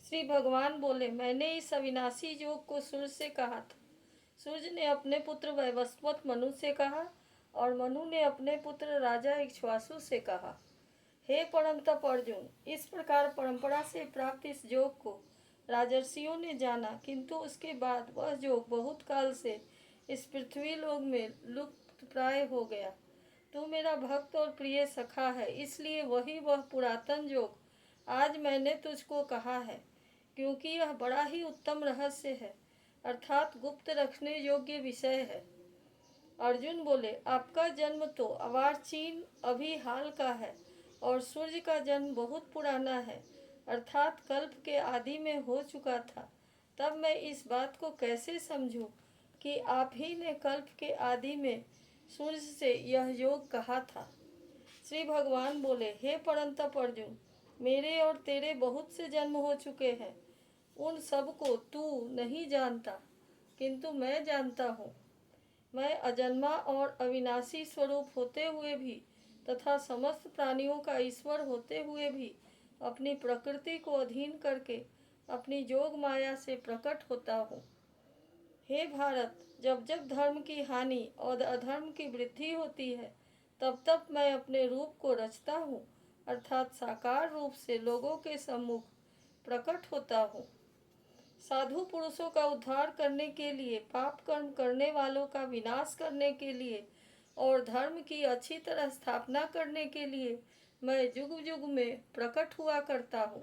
श्री भगवान बोले, मैंने इस अविनाशी योग को सूर्य से कहा था। सूर्य ने अपने पुत्र वैवस्वत मनु से कहा और मनु ने अपने पुत्र राजा इक्ष्वाकु से कहा। हे परम तप अर्जुन, इस प्रकार परंपरा से प्राप्त इस योग को राजर्षियों ने जाना, किंतु उसके बाद वह योग बहुत काल से इस पृथ्वी लोक में लुप्त प्राय हो गया। तू मेरा भक्त और प्रिय सखा है, इसलिए वह पुरातन योग आज मैंने तुझको कहा है, क्योंकि यह बड़ा ही उत्तम रहस्य है, अर्थात गुप्त रखने योग्य विषय है। अर्जुन बोले, आपका जन्म तो अवार्चीन अभी हाल का है और सूर्य का जन्म बहुत पुराना है, अर्थात कल्प के आदि में हो चुका था। तब मैं इस बात को कैसे समझूं कि आप ही ने कल्प के आदि में सूर्य से यह योग कहा था। श्री भगवान बोले, हे परंतप अर्जुन, मेरे और तेरे बहुत से जन्म हो चुके हैं, उन सब को तू नहीं जानता, किंतु मैं जानता हूँ। मैं अजन्मा और अविनाशी स्वरूप होते हुए भी तथा समस्त प्राणियों का ईश्वर होते हुए भी अपनी प्रकृति को अधीन करके अपनी जोग माया से प्रकट होता हूँ। हे भारत, जब जब धर्म की हानि और अधर्म की वृद्धि होती है, तब तब मैं अपने रूप को रचता हूँ, अर्थात साकार रूप से लोगों के सम्मुख प्रकट होता हूँ। साधु पुरुषों का उद्धार करने के लिए, पाप कर्म करने वालों का विनाश करने के लिए और धर्म की अच्छी तरह स्थापना करने के लिए मैं युग युग में प्रकट हुआ करता हूँ।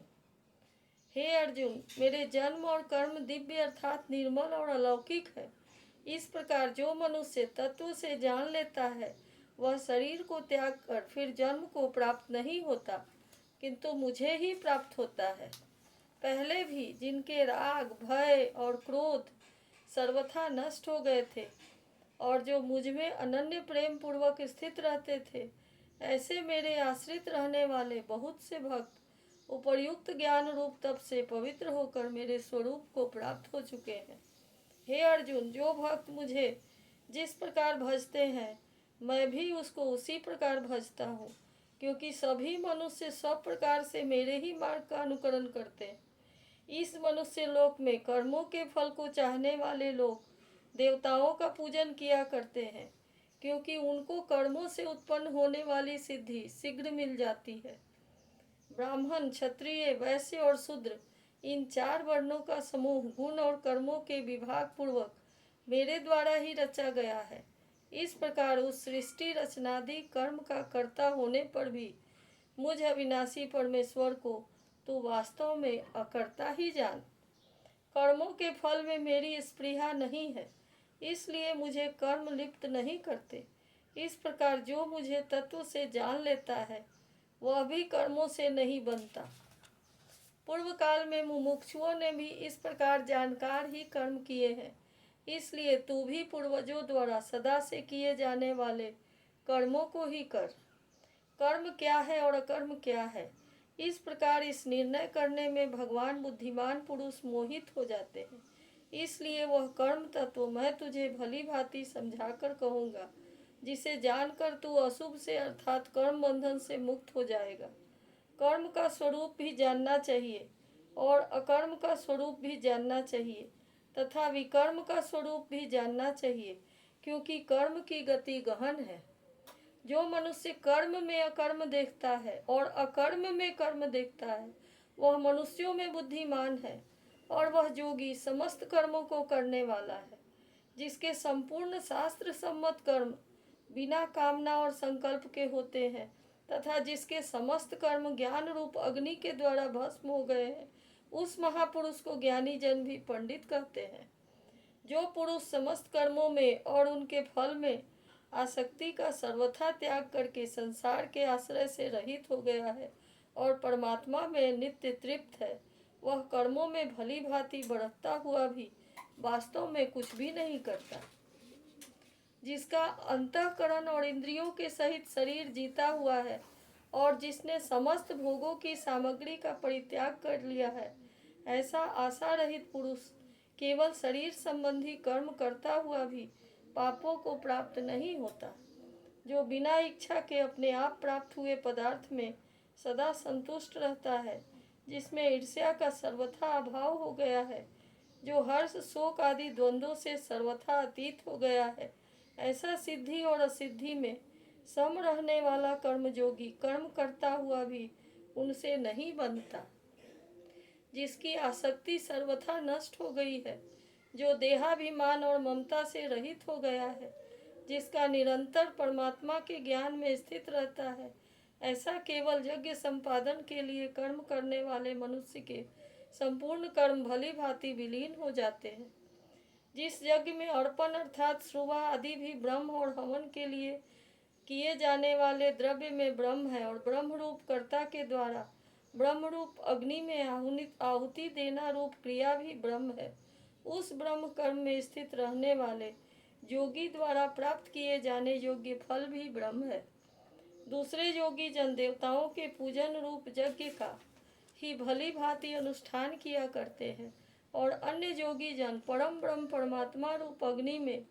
हे अर्जुन, मेरे जन्म और कर्म दिव्य अर्थात निर्मल और अलौकिक है। इस प्रकार जो मनुष्य तत्व से जान लेता है, वह शरीर को त्याग कर फिर जन्म को प्राप्त नहीं होता, किंतु मुझे ही प्राप्त होता है। पहले भी जिनके राग, भय और क्रोध सर्वथा नष्ट हो गए थे और जो मुझ में अनन्य प्रेम पूर्वक स्थित रहते थे, ऐसे मेरे आश्रित रहने वाले बहुत से भक्त उपर्युक्त ज्ञान रूप तप से पवित्र होकर मेरे स्वरूप को प्राप्त हो चुके हैं। हे अर्जुन, जो भक्त मुझे जिस प्रकार भजते हैं, मैं भी उसको उसी प्रकार भजता हूँ, क्योंकि सभी मनुष्य सब प्रकार से मेरे ही मार्ग का अनुकरण करते हैं। इस मनुष्य लोक में कर्मों के फल को चाहने वाले लोग देवताओं का पूजन किया करते हैं, क्योंकि उनको कर्मों से उत्पन्न होने वाली सिद्धि शीघ्र मिल जाती है। ब्राह्मण, क्षत्रिय, वैश्य और शूद्र, इन चार वर्णों का समूह गुण और कर्मों के विभाग पूर्वक मेरे द्वारा ही रचा गया है। इस प्रकार उस सृष्टि रचनादि कर्म का कर्ता होने पर भी मुझ अविनाशी परमेश्वर को तू वास्तव में अकर्ता ही जान। कर्मों के फल में मेरी स्पृहा नहीं है, इसलिए मुझे कर्म लिप्त नहीं करते। इस प्रकार जो मुझे तत्व से जान लेता है, वह भी कर्मों से नहीं बनता। पूर्व काल में मुमुक्षुओं ने भी इस प्रकार जानकार ही कर्म किए हैं, इसलिए तू भी पूर्वजों द्वारा सदा से किए जाने वाले कर्मों को ही कर। कर्म क्या है और अकर्म क्या है, इस प्रकार इस निर्णय करने में भगवान बुद्धिमान पुरुष मोहित हो जाते हैं। इसलिए वह कर्म तत्व मैं तुझे भली भांति समझाकर कहूँगा, जिसे जानकर तू अशुभ से अर्थात कर्म बंधन से मुक्त हो जाएगा। कर्म का स्वरूप भी जानना चाहिए और अकर्म का स्वरूप भी जानना चाहिए तथा विकर्म का स्वरूप भी जानना चाहिए, क्योंकि कर्म की गति गहन है। जो मनुष्य कर्म में अकर्म देखता है और अकर्म में कर्म देखता है, वह मनुष्यों में बुद्धिमान है और वह जोगी समस्त कर्मों को करने वाला है। जिसके संपूर्ण शास्त्र सम्मत कर्म बिना कामना और संकल्प के होते हैं तथा जिसके समस्त कर्म ज्ञान रूप अग्नि के द्वारा भस्म हो गए हैं, उस महापुरुष को ज्ञानी जन भी पंडित कहते हैं। जो पुरुष समस्त कर्मों में और उनके फल में आसक्ति का सर्वथा त्याग करके संसार के आश्रय से रहित हो गया है और परमात्मा में नित्य तृप्त है, वह कर्मों में भली भांति बढ़ता हुआ भी वास्तव में कुछ भी नहीं करता। जिसका अंतःकरण और इंद्रियों के सहित शरीर जीता हुआ है और जिसने समस्त भोगों की सामग्री का परित्याग कर लिया है, ऐसा आशा रहित पुरुष केवल शरीर संबंधी कर्म करता हुआ भी पापों को प्राप्त नहीं होता। जो बिना इच्छा के अपने आप प्राप्त हुए पदार्थ में सदा संतुष्ट रहता है, जिसमें ईर्ष्या का सर्वथा अभाव हो गया है, जो हर्ष शोक आदि द्वंद्वों से सर्वथा अतीत हो गया है, ऐसा सिद्धि और असिद्धि में सम रहने वाला कर्मयोगी कर्म करता हुआ भी उनसे नहीं बनता। जिसकी आसक्ति सर्वथा नष्ट हो गई है, जो देहाभिमान और ममता से रहित हो गया है, जिसका निरंतर परमात्मा के ज्ञान में स्थित रहता है, ऐसा केवल यज्ञ संपादन के लिए कर्म करने वाले मनुष्य के संपूर्ण कर्म भली भांति विलीन हो जाते हैं। जिस यज्ञ में अर्पण अर्थात श्रुवा आदि भी ब्रह्म और हवन के लिए किए जाने वाले द्रव्य में ब्रह्म है और ब्रह्म रूप कर्ता के द्वारा ब्रह्म रूप अग्नि में आहुति देना रूप क्रिया भी ब्रह्म है, उस ब्रह्म कर्म में स्थित रहने वाले योगी द्वारा प्राप्त किए जाने योग्य फल भी ब्रह्म है। दूसरे योगी जन देवताओं के पूजन रूप यज्ञ का ही भली भांति अनुष्ठान किया करते हैं और अन्य योगी जन परम ब्रह्म परमात्मा रूप अग्नि में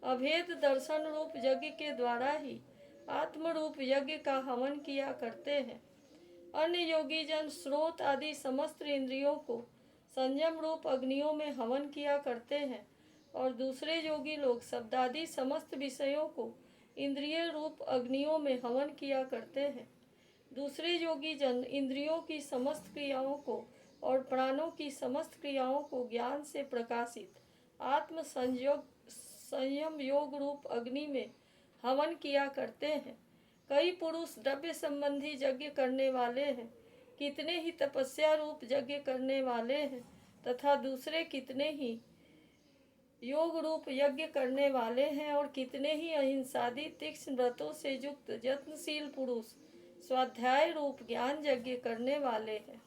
अभेद दर्शन रूप यज्ञ के द्वारा ही आत्म रूप यज्ञ का हवन किया करते हैं। अन्य योगी जन स्रोत आदि समस्त इंद्रियों को संयम रूप अग्नियों में हवन किया करते हैं और दूसरे योगी लोग शब्दादि समस्त विषयों को इंद्रिय रूप अग्नियों में हवन किया करते हैं। दूसरे योगी जन इंद्रियों की समस्त क्रियाओं को और प्राणों की समस्त क्रियाओं को ज्ञान से प्रकाशित आत्म संयम योग रूप अग्नि में हवन किया करते हैं। कई पुरुष द्रव्य संबंधी यज्ञ करने वाले हैं, कितने ही तपस्या रूप यज्ञ करने वाले हैं तथा दूसरे कितने ही योग रूप यज्ञ करने वाले हैं और कितने ही अहिंसादि तीक्ष्ण व्रतों से युक्त यत्नशील पुरुष स्वाध्याय रूप ज्ञान यज्ञ करने वाले हैं।